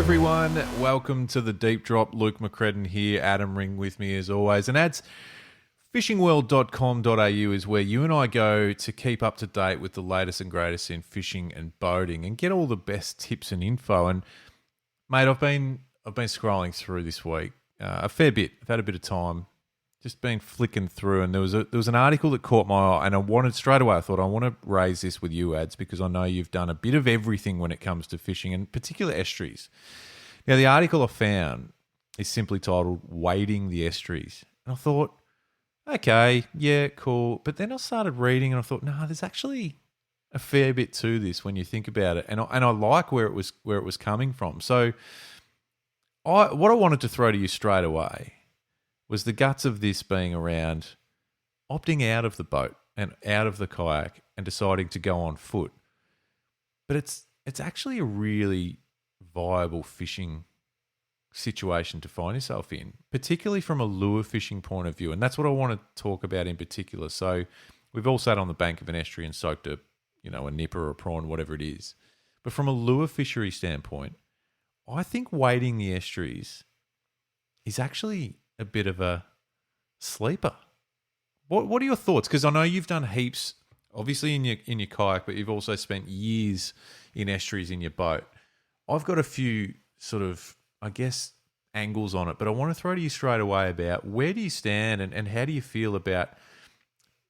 everyone. Welcome to the Deep Drop. Luke McCredden here. Adam Ring with me as always. And ads, fishingworld.com.au is where you and I go to keep up to date with the latest and greatest in fishing and boating and get all the best tips and info. And mate, I've been scrolling through this week a fair bit. I've had a bit of time, just been flicking through, and there was an article that caught my eye, and I want to raise this with you, Ads, because I know you've done a bit of everything when it comes to fishing, and particular estuaries. Now, the article I found is simply titled "Wading the Estuaries," and I thought, okay, yeah, cool. But then I started reading, and I thought, no, there's actually a fair bit to this when you think about it, and I like where it was coming from. So, what I wanted to throw to you straight away was the guts of this being around opting out of the boat and out of the kayak and deciding to go on foot. But it's actually a really viable fishing situation to find yourself in, particularly from a lure fishing point of view. And that's what I want to talk about in particular. So we've all sat on the bank of an estuary and soaked a nipper or a prawn, whatever it is. But from a lure fishery standpoint, I think wading the estuaries is actually a bit of a sleeper. What are your thoughts? Because I know you've done heaps, obviously in your kayak, but you've also spent years in estuaries in your boat. I've got a few sort of, I guess, angles on it, but I want to throw to you straight away about where do you stand and how do you feel about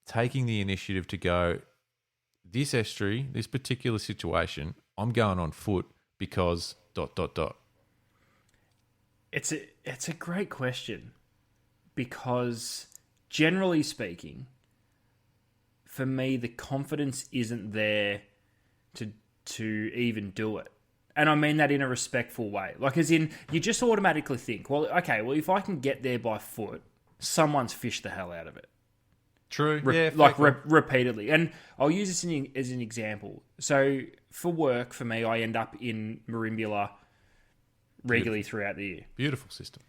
taking the initiative to go, this estuary, this particular situation, I'm going on foot because ... It's a great question. Because generally speaking, for me, the confidence isn't there to even do it. And I mean that in a respectful way. Like, as in, you just automatically think, well, okay, if I can get there by foot, someone's fished the hell out of it. True. Repeatedly. And I'll use this as an example. So for work, for me, I end up in Merimbula regularly throughout the year. Beautiful system.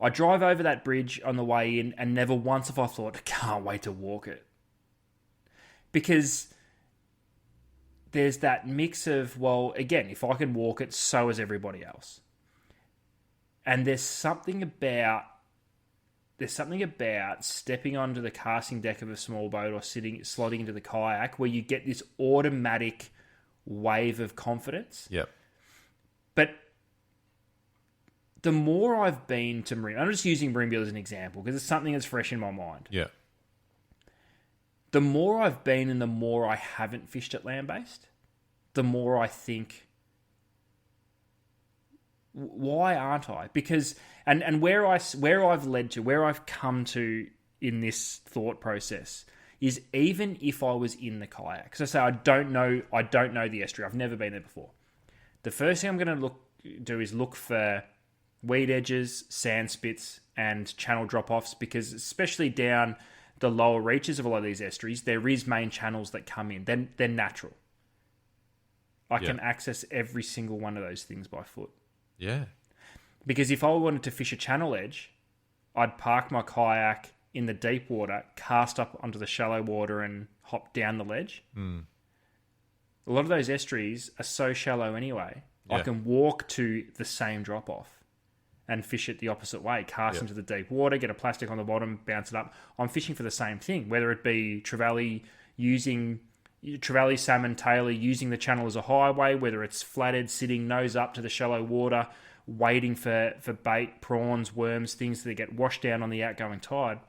I drive over that bridge on the way in, and never once have I thought, I can't wait to walk it. Because there's that mix of, well, again, if I can walk it, so is everybody else. And there's something about stepping onto the casting deck of a small boat or sliding into the kayak where you get this automatic wave of confidence. Yep. But the more I've been to Merimbula, I'm just using Merimbula as an example because it's something that's fresh in my mind. Yeah. The more I've been and the more I haven't fished at land-based, the more I think, why aren't I? Because, and where I've led to, where I've come to in this thought process is even if I was in the kayak, because I say I don't know the estuary, I've never been there before. The first thing I'm going to do is look for weed edges, sand spits, and channel drop-offs, because especially down the lower reaches of a lot of these estuaries, there is main channels that come in. They're natural. I can access every single one of those things by foot. Yeah. Because if I wanted to fish a channel edge, I'd park my kayak in the deep water, cast up onto the shallow water and hop down the ledge. Mm. A lot of those estuaries are so shallow anyway. Yeah. I can walk to the same drop-off and fish it the opposite way, cast into the deep water, get a plastic on the bottom, bounce it up. I'm fishing for the same thing, whether it be trevally salmon, tailor, using the channel as a highway, whether it's flathead sitting nose up to the shallow water, waiting for bait, prawns, worms, things that get washed down on the outgoing tide.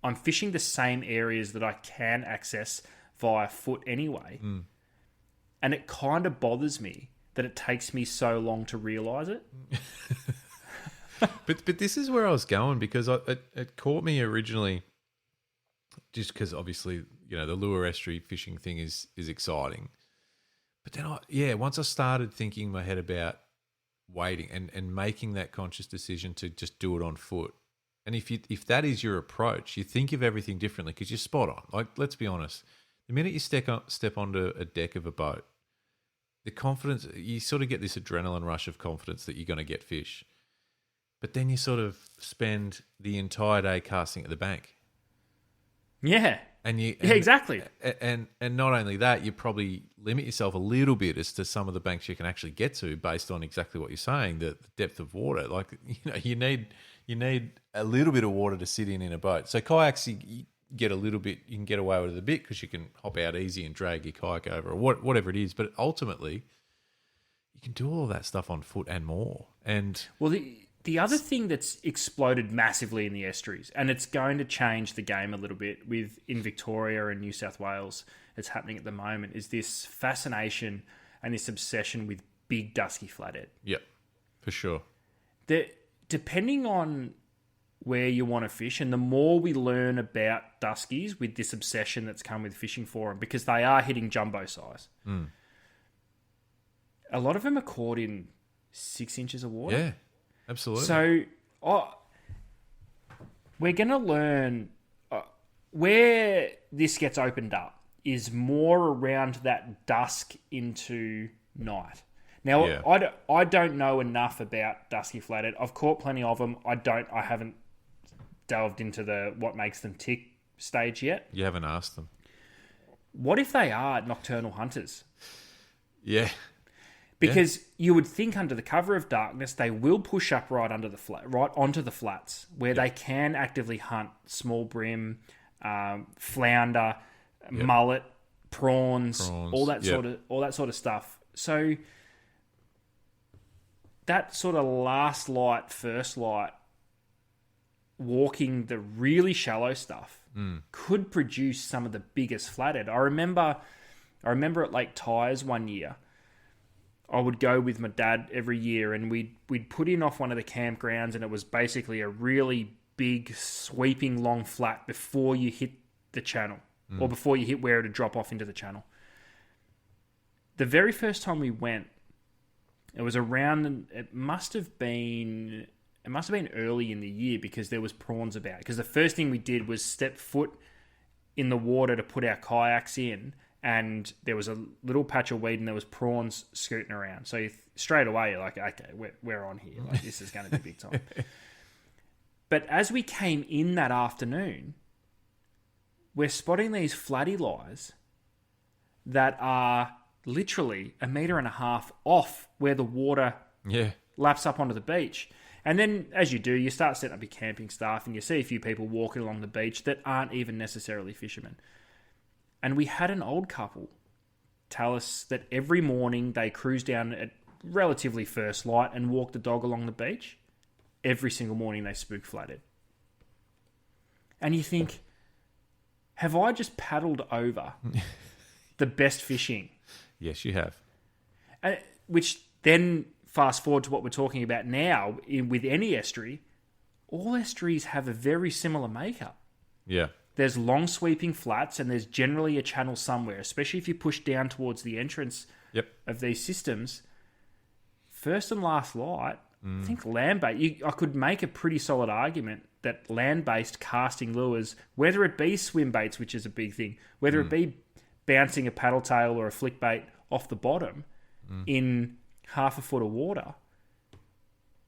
I'm fishing the same areas that I can access via foot anyway. Mm. And it kind of bothers me that it takes me so long to realise it. But this is where I was going, because it caught me originally just because obviously, the lure estuary fishing thing is exciting. But then once I started thinking in my head about waiting and making that conscious decision to just do it on foot. And if that is your approach, you think of everything differently because you're spot on. Like, let's be honest. The minute you step onto a deck of a boat, the confidence, you sort of get this adrenaline rush of confidence that you're going to get fish. But then you sort of spend the entire day casting at the bank. Yeah. And exactly. And not only that, you're probably limit yourself a little bit as to some of the banks you can actually get to based on exactly what you're saying, the depth of water. Like, you need a little bit of water to sit in a boat. So kayaks, you get a little bit, you can get away with it a bit because you can hop out easy and drag your kayak over or whatever it is. But ultimately, you can do all of that stuff on foot and more. And well, the other thing that's exploded massively in the estuaries, and it's going to change the game a little bit in Victoria and New South Wales, it's happening at the moment, is this fascination and this obsession with big dusky flathead. Yep, for sure. Depending on where you want to fish, and the more we learn about duskies with this obsession that's come with fishing for them, because they are hitting jumbo size. A lot of them are caught in 6 inches of water. Yeah, absolutely. So we're going to learn where this gets opened up is more around that dusk into night. Now, yeah. I don't know enough about dusky flathead. I've caught plenty of them. I haven't delved into the what makes them tick stage yet. You haven't asked them. What if they are nocturnal hunters? Yeah. Because you would think under the cover of darkness, they will push up right onto the flats where they can actively hunt small brim, flounder, mullet, prawns, all that sort of stuff. So that sort of last light, first light, walking the really shallow stuff could produce some of the biggest flathead. I remember at Lake Tyers one year, I would go with my dad every year, and we'd put in off one of the campgrounds, and it was basically a really big, sweeping, long flat before you hit the channel, or before you hit where to drop off into the channel. The very first time we went, it was around. It must have been early in the year because there was prawns about. Because the first thing we did was step foot in the water to put our kayaks in, and there was a little patch of weed and there was prawns scooting around. So straight away you're like, okay, we're on here. Like, this is going to be big time. But as we came in that afternoon, we're spotting these flatty lies that are literally 1.5 meters off where the water laps up onto the beach. And then, as you do, you start setting up your camping stuff and you see a few people walking along the beach that aren't even necessarily fishermen. And we had an old couple tell us that every morning they cruise down at relatively first light and walk the dog along the beach. Every single morning they spook flathead. And you think, have I just paddled over the best fishing? Yes, you have. Which then, fast forward to what we're talking about now, with any estuary, all estuaries have a very similar makeup. Yeah. There's long sweeping flats and there's generally a channel somewhere, especially if you push down towards the entrance of these systems. First and last light, I think land-based, I could make a pretty solid argument that land-based casting lures, whether it be swim baits, which is a big thing, whether it be bouncing a paddle tail or a flick bait off the bottom in half a foot of water,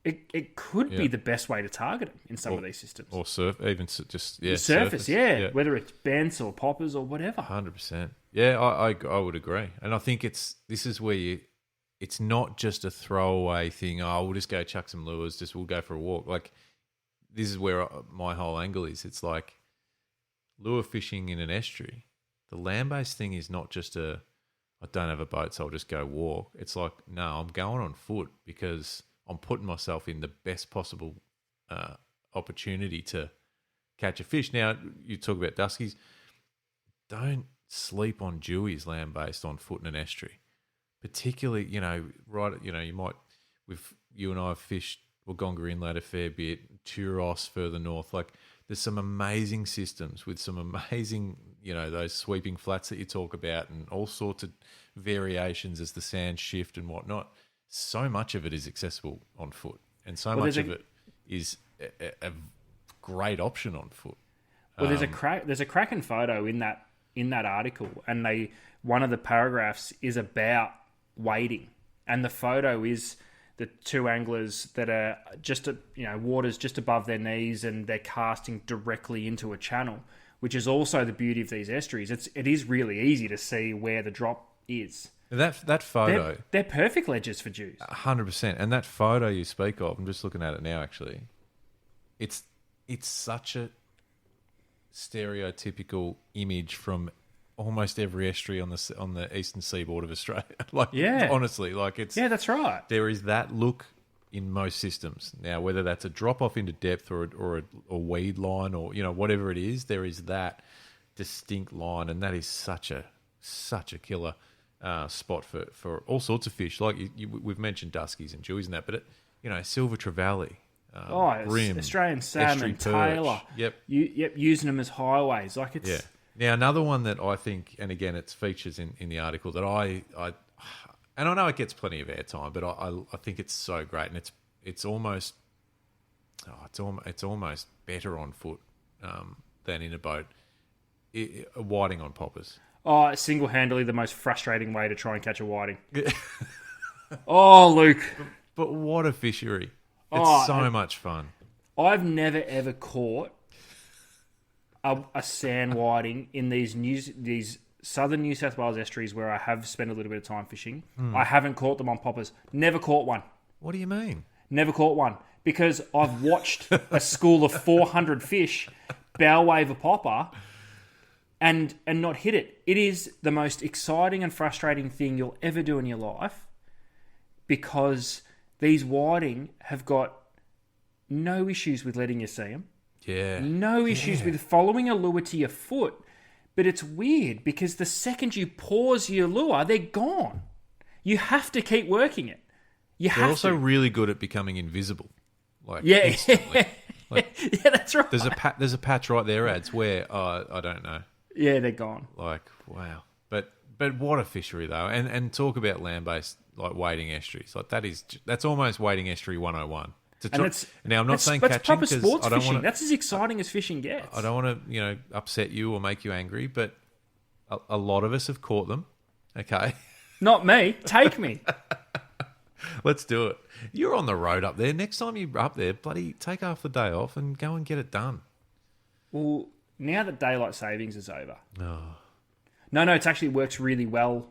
it could be the best way to target them in some of these systems. Or surface, whether it's bents or poppers or whatever. 100%. Yeah, I would agree. And I think this is where it's not just a throwaway thing. Oh, we'll just go chuck some lures, we'll go for a walk. Like, this is where my whole angle is. It's like lure fishing in an estuary. The land-based thing is not just I don't have a boat, so I'll just go walk. It's like, no, I'm going on foot because I'm putting myself in the best possible opportunity to catch a fish. Now, you talk about duskies. Don't sleep on dewies land-based on foot in an estuary. Particularly, you might, you and I have fished Waggonga Inlet a fair bit, Turos further north. Like, there's some amazing systems with some amazing, those sweeping flats that you talk about and all sorts of variations as the sands shift and whatnot. So much of it is accessible on foot, and so much of it is a great option on foot. Well, there's a cracking photo in that article, and one of the paragraphs is about wading, and the photo is the two anglers that are just water's just above their knees, and they're casting directly into a channel, which is also the beauty of these estuaries. It is really easy to see where the drop is. That photo, They're perfect ledges for juice. 100%. And that photo you speak of, I'm just looking at it now. Actually, it's such a stereotypical image from almost every estuary on the eastern seaboard of Australia. Honestly, Yeah, that's right. there is that look in most systems. Now, whether that's a drop off into depth or a weed line or whatever it is, there is that distinct line, and that is such a killer spot for all sorts of fish. Like we've mentioned duskies and jewies and that, but silver trevally. Brim, Australian salmon, Taylor. Yep. Using them as highways. Like it's... Yeah. Now, another one that I think, and again, it's features in the article that and I know it gets plenty of airtime, but I think it's so great, and it's almost better on foot than in a boat. A whiting on poppers. Oh, single-handedly the most frustrating way to try and catch a whiting. Oh, Luke. But what a fishery. It's so much fun. I've never, ever caught a sand whiting in these southern New South Wales estuaries where I have spent a little bit of time fishing. I haven't caught them on poppers. Never caught one. What do you mean? Never caught one. Because I've watched a school of 400 fish bow wave a popper and not hit it. It is the most exciting and frustrating thing you'll ever do in your life, because these whiting have got no issues with letting you see them. Yeah. No issues with following a lure to your foot. But it's weird because the second you pause your lure, they're gone. You have to keep working it. They're also really good at becoming invisible. Instantly. Yeah, that's right. There's a patch right there, ads, where I don't know. Yeah, they're gone. Wow. But what a fishery though. And talk about land-based wading estuaries. That's almost wading estuary 101. Now I'm not saying catching, proper sports I don't fishing. want That's as exciting as fishing gets. I don't want to upset you or make you angry, but a lot of us have caught them. Okay. Not me. Take me. Let's do it. You're on the road up there. Next time you're up there, bloody take half the day off and go and get it done. Well, now that daylight savings is over. Oh. No, it actually works really well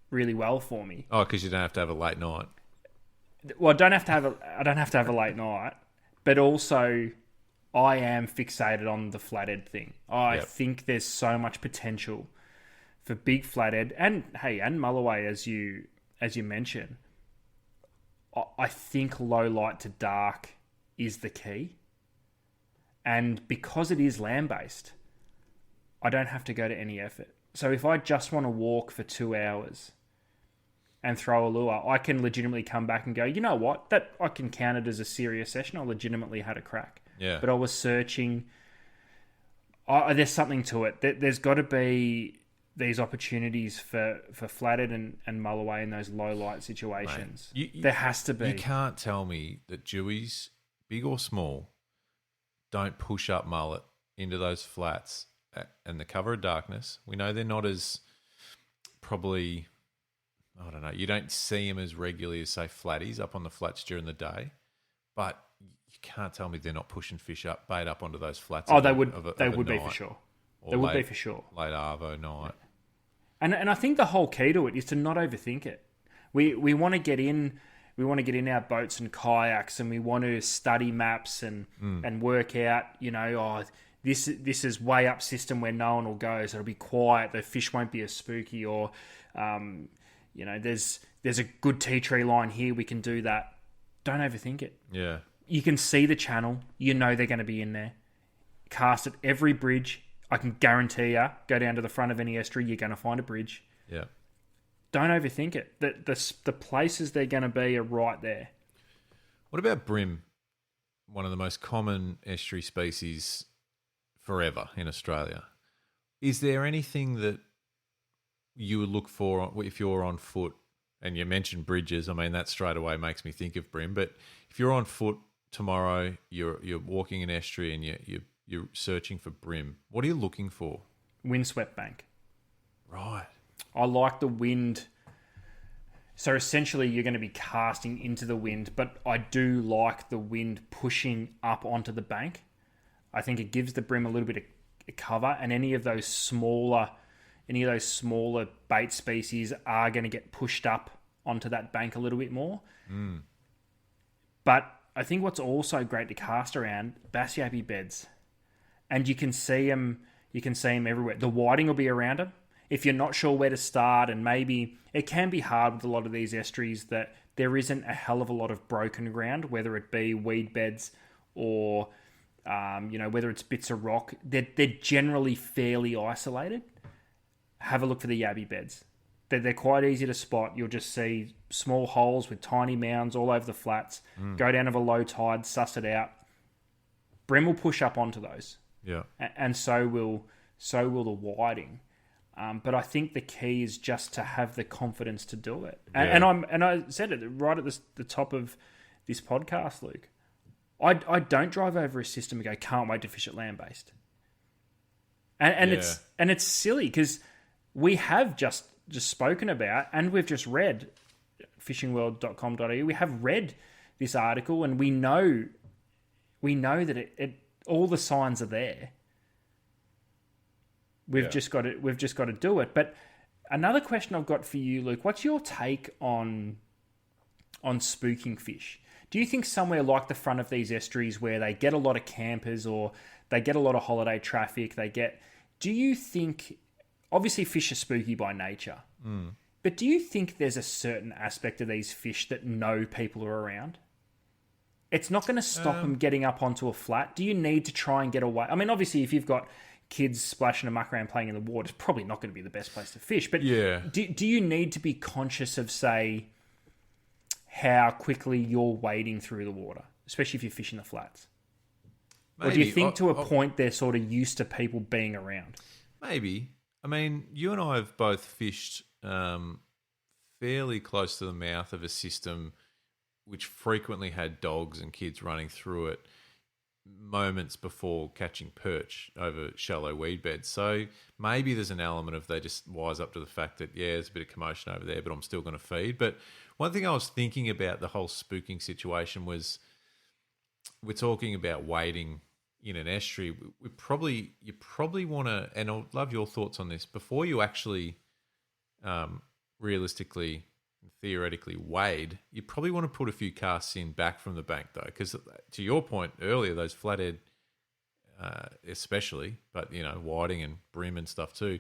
for me. Oh, because you don't have to have a late night. Well, I don't have to have a late night, but also I am fixated on the flathead thing. I think there's so much potential for big flathead and mulloway as you mentioned. I think low light to dark is the key. And because it is land-based, I don't have to go to any effort. So if I just want to walk for 2 hours and throw a lure, I can legitimately come back and go, you know what? That I can count it as a serious session. I legitimately had a crack. Yeah. But I was searching. There's something to it. There's got to be these opportunities for flathead and mulloway in those low light situations. Mate, there has to be. You can't tell me that jewies, big or small, don't push up mullet into those flats and the cover of darkness. We know they're not as probably... I don't know. You don't see them as regularly as, say, flatties up on the flats during the day, but you can't tell me they're not pushing fish up, bait up onto those flats. Oh, they would be for sure. They would be for sure. Late arvo night. And I think the whole key to it is to not overthink it. We want to get in. We want to get in our boats and kayaks, and we want to study maps and work out. This is way up system where no one will go, so it'll be quiet. The fish won't be as spooky, or there's a good tea tree line here. We can do that. Don't overthink it. Yeah. You can see the channel. You know they're going to be in there. Cast at every bridge. I can guarantee you, go down to the front of any estuary, you're going to find a bridge. Yeah. Don't overthink it. The places they're going to be are right there. What about brim? One of the most common estuary species forever in Australia. Is there anything that you would look for if you're on foot? And you mentioned bridges. I mean, that straight away makes me think of brim. But if you're on foot tomorrow, you're walking an estuary and you're searching for brim, what are you looking for? Windswept bank. Right. I like the wind. So essentially you're going to be casting into the wind, but I do like the wind pushing up onto the bank. I think it gives the brim a little bit of cover, and any of those smaller any of those smaller bait species are going to get pushed up onto that bank a little bit more. But I think what's also great to cast around, bass yappy beds. And you can see them everywhere. The whiting will be around them. If you're not sure where to start, and maybe it can be hard with a lot of these estuaries that there isn't a hell of a lot of broken ground, whether it be weed beds or whether it's bits of rock. They're generally fairly isolated. Have a look for the yabby beds. They're quite easy to spot. You'll just see small holes with tiny mounds all over the flats. Go down of a low tide, suss it out. Bream will push up onto those. Yeah. And so will the whiting. But I think the key is just to have the confidence to do it. And I said it right at the top of this podcast, Luke. I don't drive over a system and go, can't wait to fish at land based. And it's silly because we have just spoken about, and we've just read fishingworld.com.au. We have read this article, and we know that it all the signs are there. We've just got to do it. But another question I've got for you, Luke, what's your take on spooking fish? Do you think somewhere like the front of these estuaries where they get a lot of campers or they get a lot of holiday traffic, do you think, obviously fish are spooky by nature, but do you think there's a certain aspect of these fish that know people are around? It's not going to stop them getting up onto a flat. Do you need to try and get away? I mean, obviously, if you've got kids splashing a muck around playing in the water, it's probably not going to be the best place to fish. But do you need to be conscious of, say, how quickly you're wading through the water, especially if you're fishing the flats? Maybe. Or do you think to a point they're sort of used to people being around? Maybe. I mean, you and I have both fished fairly close to the mouth of a system which frequently had dogs and kids running through it moments before catching perch over shallow weed beds. So maybe there's an element of they just wise up to the fact that, there's a bit of commotion over there, but I'm still going to feed. But one thing I was thinking about the whole spooking situation was we're talking about wading in an estuary. You probably want to, and I'd love your thoughts on this, before you actually realistically theoretically wade, you probably want to put a few casts in back from the bank though, because to your point earlier, those flathead especially, but whiting and brim and stuff too,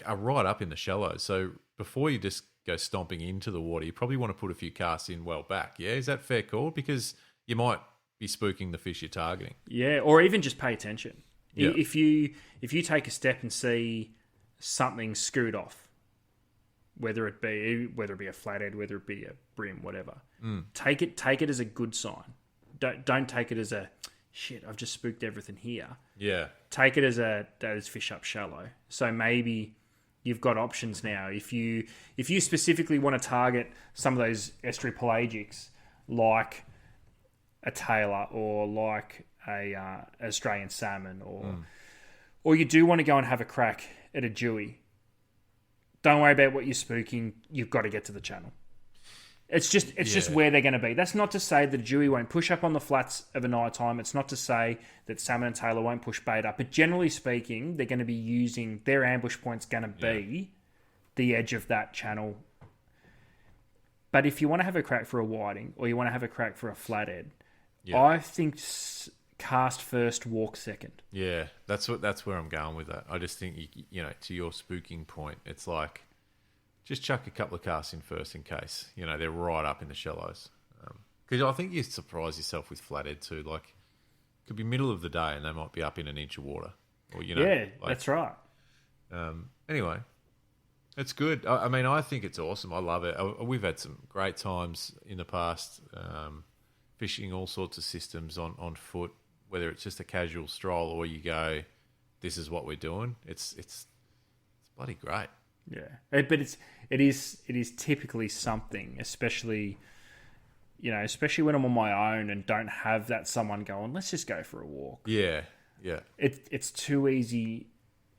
are right up in the shallows. So before you just go stomping into the water, you probably want to put a few casts in well back. Yeah, is that fair call? Because you might be spooking the fish you're targeting. Yeah, or even just pay attention. Yeah. If you take a step and see something screwed off, whether it be a flathead, whether it be a brim, whatever, take it as a good sign. Don't take it as a shit, I've just spooked everything here. Yeah. Take it as that is fish up shallow. So maybe you've got options now. If you specifically want to target some of those estuary pelagics, like a tailor or like a Australian salmon, or you do want to go and have a crack at a dewey, don't worry about what you're spooking. You've got to get to the channel. It's just where they're going to be. That's not to say that a dewey won't push up on the flats of a night time. It's not to say that salmon and tailor won't push bait up. But generally speaking, they're going to be using their ambush point's going to be the edge of that channel. But if you want to have a crack for a whiting or you want to have a crack for a flathead, I think cast first, walk second. Yeah, that's where I'm going with that. I just think to your spooking point, it's like just chuck a couple of casts in first in case they're right up in the shallows. Because I think you surprise yourself with flathead too. Like, it could be middle of the day and they might be up in an inch of water, or that's right. Anyway, it's good. I mean, I think it's awesome. I love it. We've had some great times in the past. Fishing all sorts of systems on foot, whether it's just a casual stroll or you go, this is what we're doing. It's bloody great. Yeah, but it is typically something, especially when I'm on my own and don't have that someone going, let's just go for a walk. Yeah. It's too easy.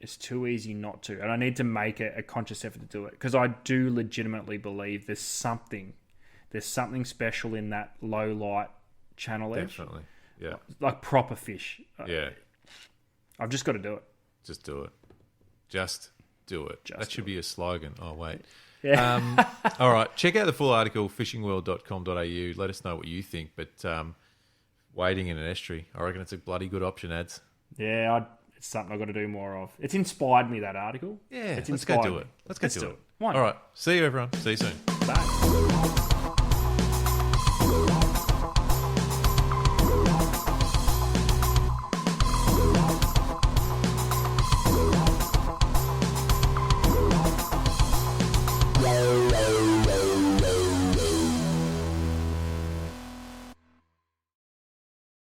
It's too easy not to, and I need to make a conscious effort to do it because I do legitimately believe there's something special in that low light channel edge. Definitely, yeah. Like proper fish. Yeah. I've just got to do it. Just do it. Just do it. Just that should be a slogan. Oh, wait. Yeah. All right. Check out the full article, fishingworld.com.au. Let us know what you think. But wading in an estuary, I reckon it's a bloody good option, Ads. Yeah, it's something I've got to do more of. It's inspired me, that article. Yeah, it's let's go do it. Let's go do it. Why not? All right. See you, everyone. See you soon. Bye.